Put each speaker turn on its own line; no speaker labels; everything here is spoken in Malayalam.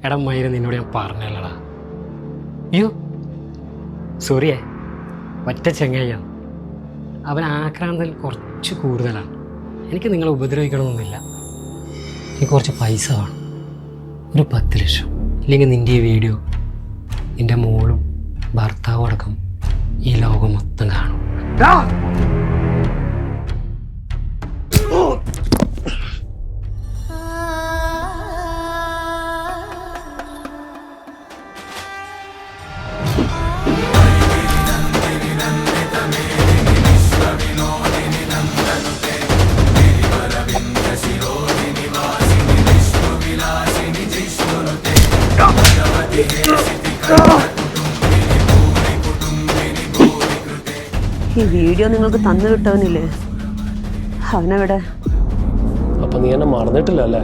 എടാ മയില് നിന്നോട് ഞാൻ പറഞ്ഞല്ലടാ. അയ്യോ സോറിയേ, ഒറ്റ ചെങ്ങയ്യാണ്. അവൻ ആക്രാന്തൽ കുറച്ച് കൂടുതലാണ്. എനിക്ക് നിങ്ങളെ ഉപദ്രവിക്കണമെന്നൊന്നുമില്ല. എനിക്ക് കുറച്ച് പൈസ വേണം, ഒരു 10 ലക്ഷം. ഇല്ലെങ്കിൽ നിൻ്റെ ഈ വീഡിയോ നിൻ്റെ മോളും ഭർത്താവും അടക്കം ഈ ലോകം മൊത്തം കാണും.
ഈ വീഡിയോ നിങ്ങൾക്ക് തന്നു കിട്ടവനില്ലേ, അവനെവിടെ?
അപ്പൊ നീ എന്നെ മറന്നിട്ടില്ല അല്ലേ?